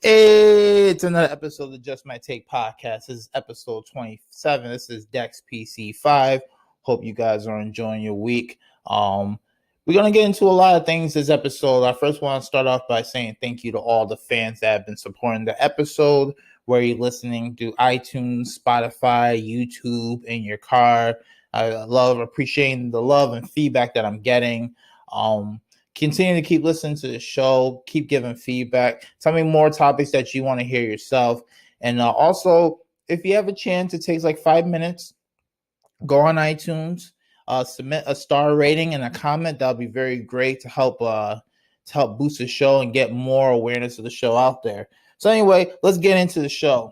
Hey, it's another episode of Just My Take podcast. This is episode 27. This is Dex PC5. Hope you guys are enjoying your week. We're gonna get into a lot of things this episode. I first want to start off by saying thank you to all the fans that have been supporting the episode, where you're listening to iTunes, Spotify, YouTube, in your car. I love appreciating the love and feedback that I'm getting. Continue to keep listening to the show, keep giving feedback. Tell me more topics that you want to hear yourself. And also, if you have a chance, it takes like 5 minutes. Go on iTunes, submit a star rating and a comment. That'll be very great to help boost the show and get more awareness of the show out there. So anyway, let's get into the show.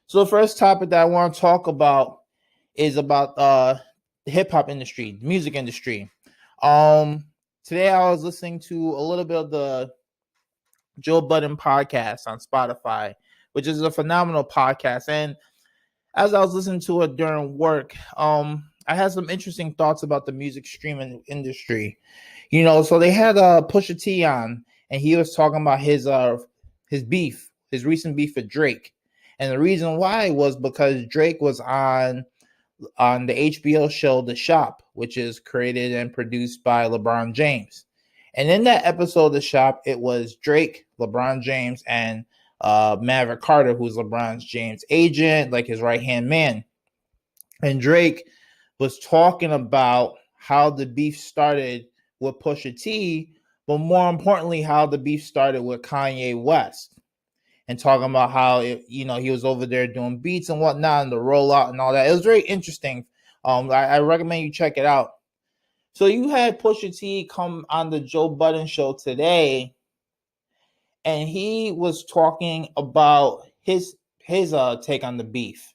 So the first topic that I want to talk about is about the hip hop industry, the music industry. Today I was listening to a little bit of the Joe Budden podcast on Spotify, which is a phenomenal podcast. And as I was listening to it during work, I had some interesting thoughts about the music streaming industry. So they had Pusha T on, and he was talking about his beef, his recent beef with Drake. And the reason why was because Drake was on the HBO show The Shop, which is created and produced by LeBron James. And in that episode of The Shop, it was Drake, LeBron James, and Maverick Carter, who's LeBron James' agent, like his right-hand man. And Drake was talking about how the beef started with Pusha T, but more importantly, how the beef started with Kanye West. And talking about how he was over there doing beats and whatnot and the rollout and all that. It was very interesting. I recommend you check it out. So you had Pusha T come on the Joe Budden show today, and he was talking about his take on the beef.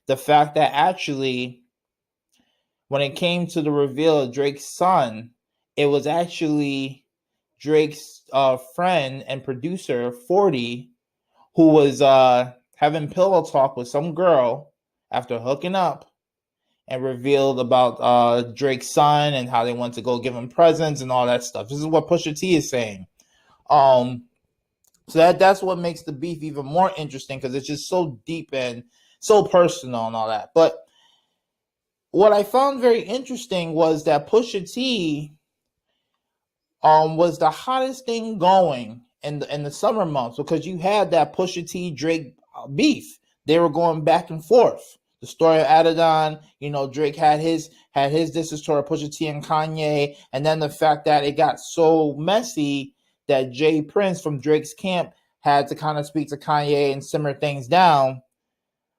The fact that actually, when it came to the reveal of Drake's son, it was actually Drake's friend and producer, 40, who was having pillow talk with some girl after hooking up, and revealed about Drake's son and how they went to go give him presents and all that stuff. This is what Pusha T is saying. So that's what makes the beef even more interesting, because it's just so deep and so personal and all that. But what I found very interesting was that Pusha T was the hottest thing going in the summer months, because you had that Pusha T Drake beef. They were going back and forth. The story of Adidon, Drake had his disses toward Pusha T and Kanye, and then the fact that it got so messy that Jay Prince from Drake's camp had to kind of speak to Kanye and simmer things down.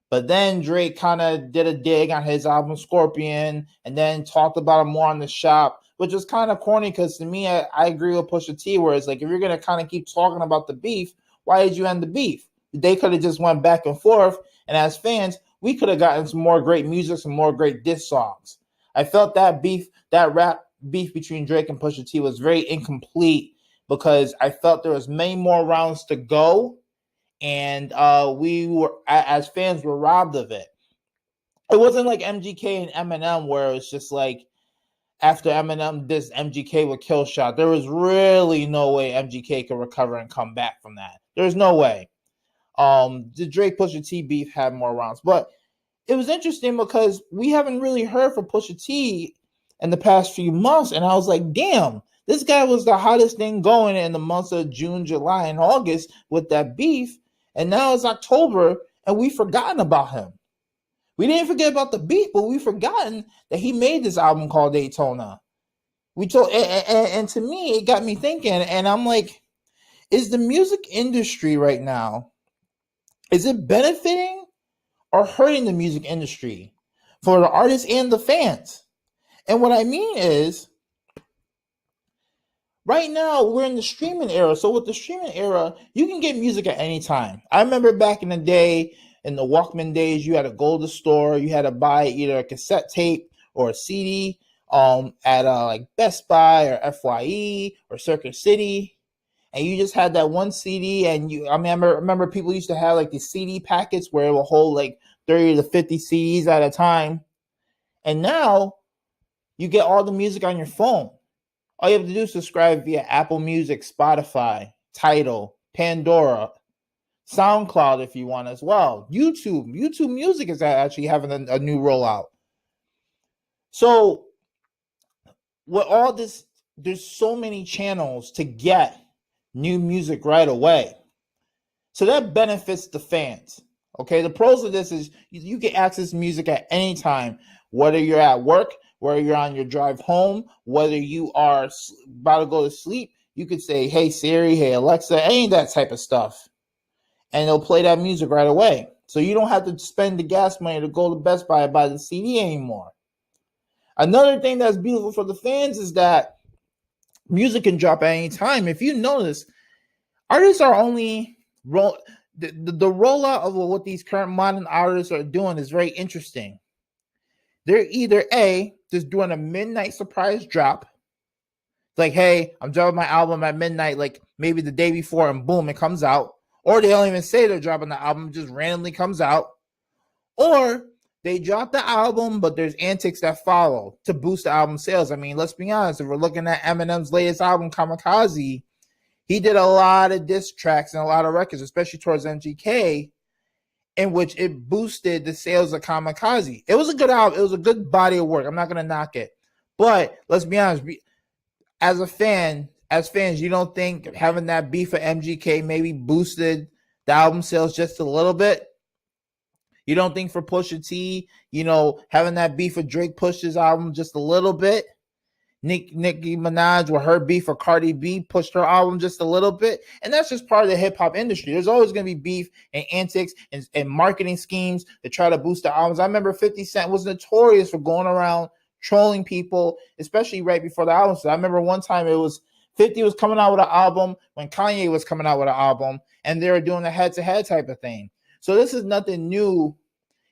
But then Drake kind of did a dig on his album Scorpion, and then talked about it more on The Shop, which was kind of corny, because to me, I agree with Pusha T, where it's like, if you're going to kind of keep talking about the beef, why did you end the beef? They could have just went back and forth, and as fans, we could have gotten some more great music, some more great diss songs. I felt that rap beef between Drake and Pusha T was very incomplete, because I felt there was many more rounds to go, and we were, as fans, were robbed of it. It wasn't like MGK and Eminem, where it was just like, after Eminem dissed MGK with Kill Shot, there was really no way MGK could recover and come back from that. There's no way. The Drake Pusha T beef had more rounds, but it was interesting because we haven't really heard from Pusha T in the past few months, and I was like, damn, this guy was the hottest thing going in the months of June, July, and August with that beef, and now it's October, and we've forgotten about him. We didn't forget about the beef, but we've forgotten that he made this album called Daytona. And to me, it got me thinking, and I'm like, is the music industry right now, is it benefiting or hurting the music industry for the artists and the fans? And what I mean is, right now we're in the streaming era. So with the streaming era, you can get music at any time. I remember back in the day, in the Walkman days, you had to go to the store, you had to buy either a cassette tape or a CD at like Best Buy or FYE or Circuit City, and you just had that one CD. And I remember people used to have like these CD packets where it will hold like 30 to 50 CDs at a time. And now you get all the music on your phone. All you have to do is subscribe via Apple Music, Spotify, Tidal, Pandora, SoundCloud if you want as well. YouTube Music is actually having a new rollout. So with all this, there's so many channels to get new music right away. So that benefits the fans. Okay, the pros of this is you can access music at any time, whether you're at work, whether you're on your drive home, whether you are about to go to sleep. You could say, hey Siri, hey Alexa, any of that type of stuff, and they'll play that music right away. So you don't have to spend the gas money to go to Best Buy and buy the CD anymore. Another thing that's beautiful for the fans is that music can drop at any time. If you notice, artists are only the rollout of what these current modern artists are doing is very interesting. They're either just doing a midnight surprise drop, like, hey, I'm dropping my album at midnight, like maybe the day before, and boom, it comes out. Or they don't even say they're dropping the album, just randomly comes out. Or they drop the album, but there's antics that follow to boost the album sales. I mean, let's be honest, if we're looking at Eminem's latest album, Kamikaze, he did a lot of diss tracks and a lot of records, especially towards MGK, in which it boosted the sales of Kamikaze. It was a good album. It was a good body of work. I'm not going to knock it. But let's be honest, as fans, you don't think having that beef with MGK maybe boosted the album sales just a little bit? You don't think for Pusha T, having that beef with Drake pushed his album just a little bit? Nicki Minaj with her beef for Cardi B pushed her album just a little bit. And that's just part of the hip hop industry. There's always going to be beef and antics and marketing schemes to try to boost the albums. I remember 50 Cent was notorious for going around trolling people, especially right before the album. So I remember one time 50 was coming out with an album when Kanye was coming out with an album, and they were doing a head-to-head type of thing. So this is nothing new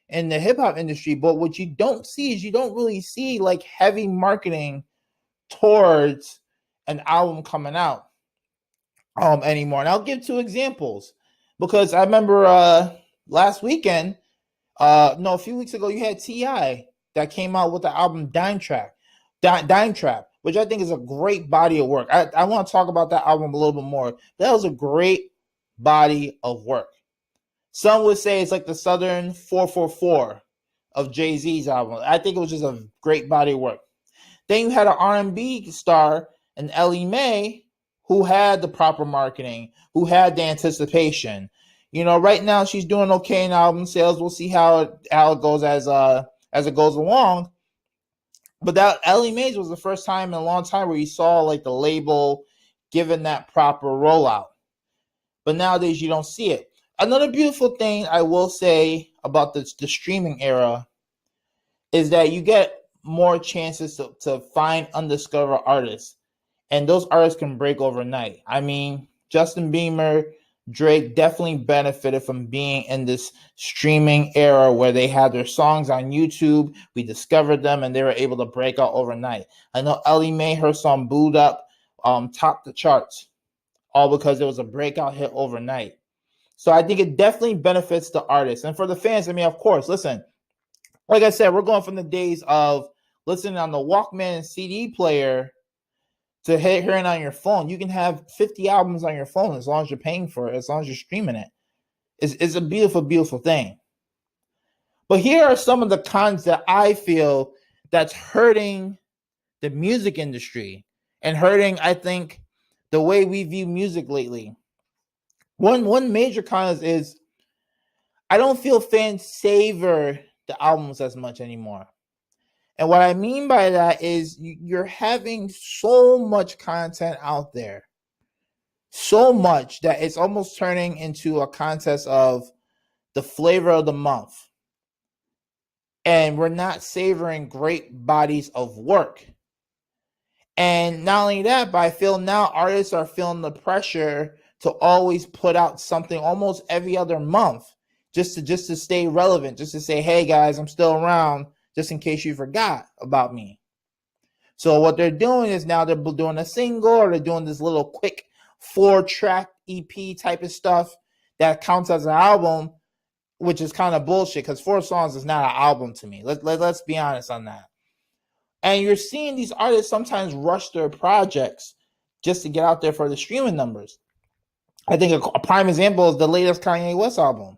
in the hip hop industry. But what you don't see is you don't really see like heavy marketing towards an album coming out anymore. And I'll give two examples, because I remember last weekend, a few weeks ago, you had T.I. that came out with the album Dime Trap, which I think is a great body of work. I want to talk about that album a little bit more. That was a great body of work. Some would say it's like the Southern 444 of Jay-Z's album. I think it was just a great body of work. Then you had an R&B star, an Ellie Mae, who had the proper marketing, who had the anticipation. Right now she's doing okay in album sales. We'll see how it goes as it goes along. But that Ellie Mae was the first time in a long time where you saw like the label given that proper rollout. But nowadays you don't see it. Another beautiful thing I will say about the streaming era is that you get more chances to find undiscovered artists, and those artists can break overnight. I mean, Justin Bieber, Drake definitely benefited from being in this streaming era where they had their songs on YouTube. We discovered them and they were able to break out overnight. I know Ellie Mae, her song Booed Up topped the charts, all because it was a breakout hit overnight. So I think it definitely benefits the artists. And for the fans, I mean, of course, listen, like I said, we're going from the days of listening on the Walkman CD player to hearing on your phone. You can have 50 albums on your phone as long as you're paying for it, as long as you're streaming it. It's a beautiful, beautiful thing. But here are some of the cons that I feel that's hurting the music industry and hurting, I think, the way we view music lately. One major con is I don't feel fans savor the albums as much anymore. And what I mean by that is you're having so much content out there, so much that it's almost turning into a contest of the flavor of the month. And we're not savoring great bodies of work. And not only that, but I feel now artists are feeling the pressure to always put out something almost every other month just to stay relevant, just to say, hey guys, I'm still around, just in case you forgot about me. So what they're doing is now they're doing a single, or they're doing this little quick 4-track EP type of stuff that counts as an album, which is kind of bullshit because 4 songs is not an album to me. Let's be honest on that. And you're seeing these artists sometimes rush their projects just to get out there for the streaming numbers. I think a prime example is the latest Kanye West album.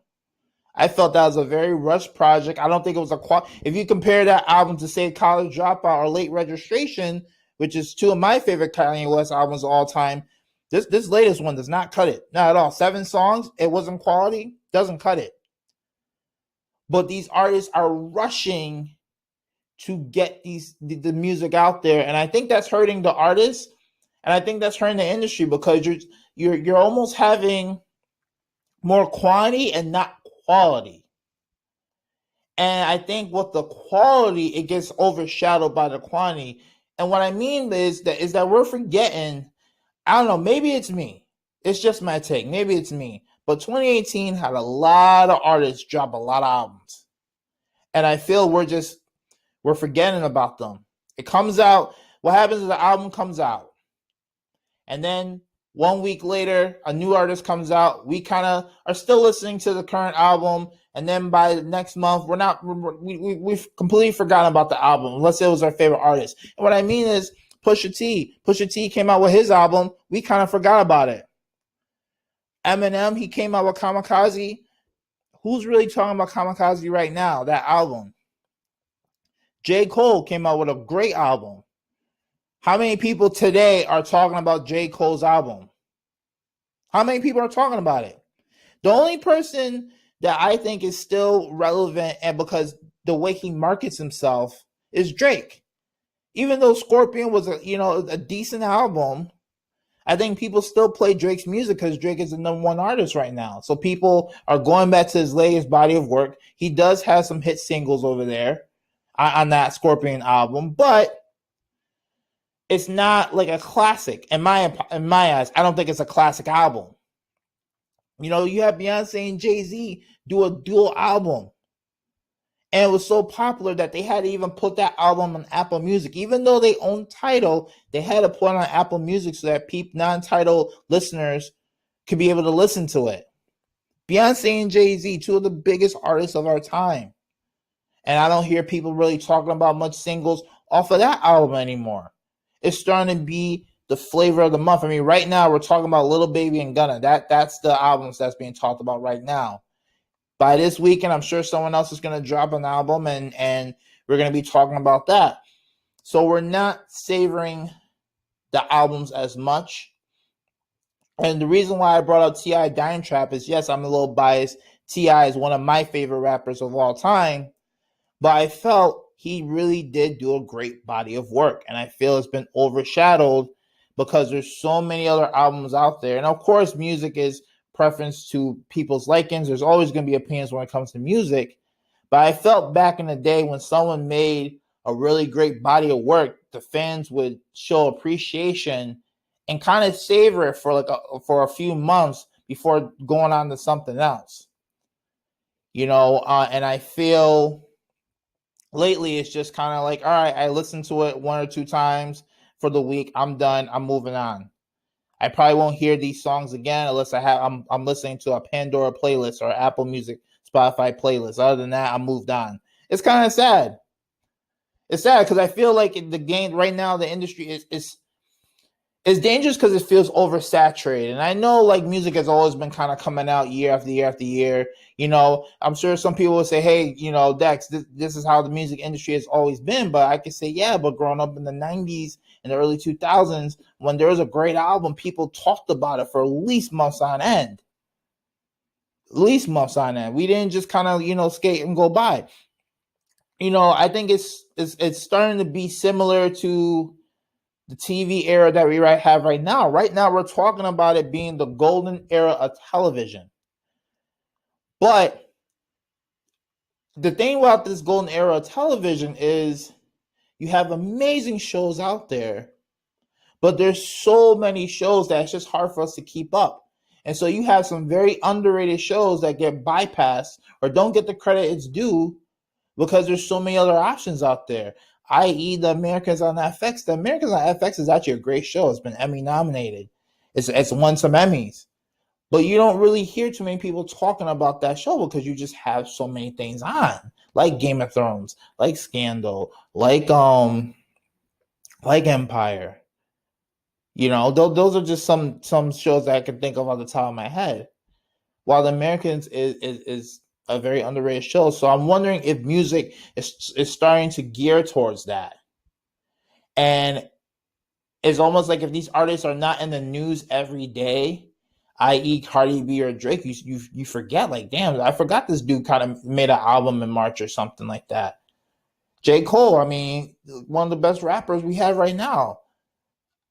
I felt that was a very rushed project. I don't think it was if you compare that album to, say, College Dropout or Late Registration, which is two of my favorite Kanye West albums of all time, this latest one does not cut it. Not at all. 7 songs, it wasn't quality, doesn't cut it. But these artists are rushing to get the music out there, and I think that's hurting the artists, and I think that's hurting the industry, because you're almost having more quantity and not quality. And I think with the quality, it gets overshadowed by the quantity. And what I mean is that we're forgetting, I don't know, maybe it's me. It's just my take. Maybe it's me. But 2018 had a lot of artists drop a lot of albums. And I feel we're forgetting about them. It comes out. What happens is the album comes out. And then 1 week later, a new artist comes out. We kind of are still listening to the current album. And then by the next month, we've completely forgotten about the album, unless it was our favorite artist. And what I mean is Pusha T. Pusha T came out with his album. We kind of forgot about it. Eminem, he came out with Kamikaze. Who's really talking about Kamikaze right now, that album? J. Cole came out with a great album. How many people today are talking about J. Cole's album? How many people are talking about it? The only person that I think is still relevant, and because the way he markets himself, is Drake. Even though Scorpion was a decent album, I think people still play Drake's music because Drake is the #1 artist right now. So people are going back to his latest body of work. He does have some hit singles over there on that Scorpion album, but it's not like a classic in my eyes. I don't think it's a classic album. You have Beyonce and Jay-Z do a dual album. And it was so popular that they had to even put that album on Apple Music. Even though they own Tidal, they had to put it on Apple Music so that non-Tidal listeners could be able to listen to it. Beyonce and Jay-Z, two of the biggest artists of our time. And I don't hear people really talking about much singles off of that album anymore. It's starting to be the flavor of the month. I mean, right now we're talking about Lil Baby and Gunna. That's the albums that's being talked about right now. By this weekend, I'm sure someone else is going to drop an album, and we're going to be talking about that. So we're not savoring the albums as much. And the reason why I brought up T.I. Dime Trap is, yes, I'm a little biased. T.I. is one of my favorite rappers of all time. But I felt he really did do a great body of work. And I feel it's been overshadowed because there's so many other albums out there. And of course, music is preference to people's likings. There's always going to be opinions when it comes to music. But I felt back in the day when someone made a really great body of work, the fans would show appreciation and kind of savor it for a few months before going on to something else. And I feel lately it's just kind of like, all right, I listened to it 1 or 2 times for the week. I'm done. I'm moving on. I probably won't hear these songs again unless I'm listening to a Pandora playlist or Apple Music, Spotify playlist. Other than that, I moved on. It's kind of sad. It's sad because I feel like the game right now, the industry is dangerous because it feels oversaturated. And I know like music has always been kind of coming out year after year after year. I'm sure some people will say, hey, Dex, this is how the music industry has always been. But I can say, yeah, but growing up in the 90s and the early 2000s, when there was a great album, people talked about it for at least months on end. We didn't just kind of, skate and go by. I think it's starting to be similar to the TV era that we have right now. Right now, we're talking about it being the golden era of television. But the thing about this golden era of television is you have amazing shows out there, but there's so many shows that it's just hard for us to keep up. And so you have some very underrated shows that get bypassed or don't get the credit it's due because there's so many other options out there, i.e. The Americans on FX. The Americans on FX is actually a great show. It's been Emmy nominated. It's won some Emmys. But you don't really hear too many people talking about that show because you just have so many things on, like Game of Thrones, like Scandal, like Empire. You know, those are just some shows that I can think of on the top of my head. While the Americans is a very underrated show, so I'm wondering if music is starting to gear towards that, and it's almost like if these artists are not in the news every day, i.e., Cardi B or Drake, you forget, like, damn, I forgot this dude kind of made an album in March or something like that. J. Cole, I mean, one of the best rappers we have right now.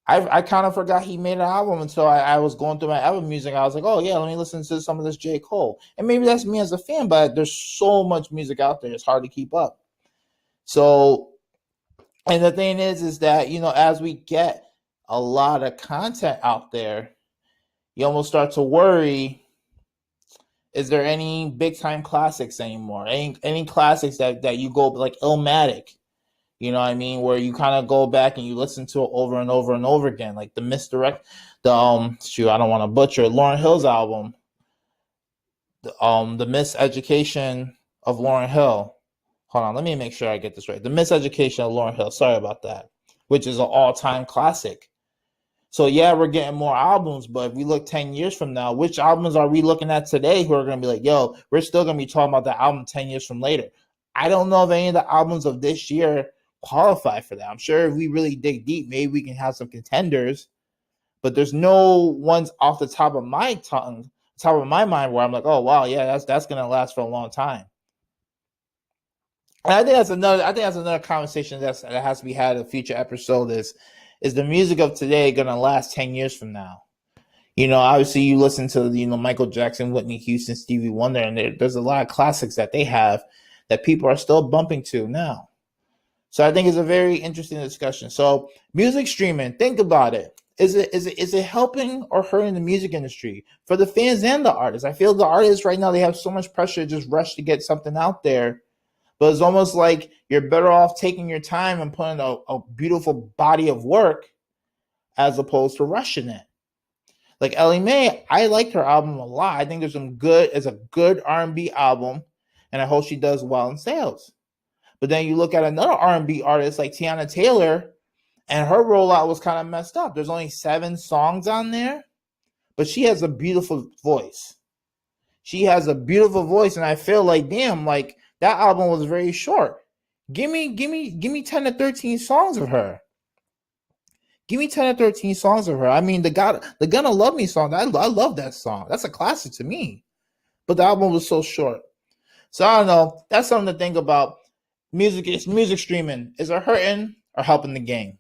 I kind of forgot he made an album until I was going through my album music. I was like, oh yeah, let me listen to some of this J. Cole. And maybe that's me as a fan, but there's so much music out there, it's hard to keep up. So, and the thing is that, you know, as we get a lot of content out there, you almost start to worry, is there any big time classics anymore? Any classics that you go like Illmatic, you know what I mean, where you kind of go back and you listen to it over and over and over again, like the Misdirect, shoot, I don't want to butcher Lauryn Hill's album, the Miseducation of Lauryn Hill. Hold on, let me make sure I get this right. The Miseducation of Lauryn Hill. Sorry about that. Which is an all-time classic. So yeah, we're getting more albums, but if we look 10 years from now, which albums are we looking at today who are going to be like, yo, we're still going to be talking about the album 10 years from later? I don't know if any of the albums of this year qualify for that. I'm sure if we really dig deep, maybe we can have some contenders, but there's no ones off the top of my tongue, top of my mind where I'm like, oh wow, yeah, that's going to last for a long time. And I think that's another conversation that has to be had in a future episode. Is the music of today going to last 10 years from now? You know, obviously you listen to, you know, Michael Jackson, Whitney Houston, Stevie Wonder, and there's a lot of classics that they have that people are still bumping to now. So I think it's a very interesting discussion. So music streaming, think about it. Is it helping or hurting the music industry for the fans and the artists? I feel the artists right now, they have so much pressure to just rush to get something out there. But it's almost like you're better off taking your time and putting a beautiful body of work as opposed to rushing it. Like Ellie Mae, I liked her album a lot. I think it's a good R&B album, and I hope she does well in sales. But then you look at another R&B artist like Tiana Taylor, and her rollout was kind of messed up. There's only 7 songs on there, but she has a beautiful voice. She has a beautiful voice, and I feel like, damn, like that album was very short. Give me 10 to 13 songs of her. Give me 10 to 13 songs of her. I mean, the Gonna Love Me song, I love that song. That's a classic to me. But the album was so short. So I don't know. That's something to think about. Music streaming. Is it hurting or helping the game?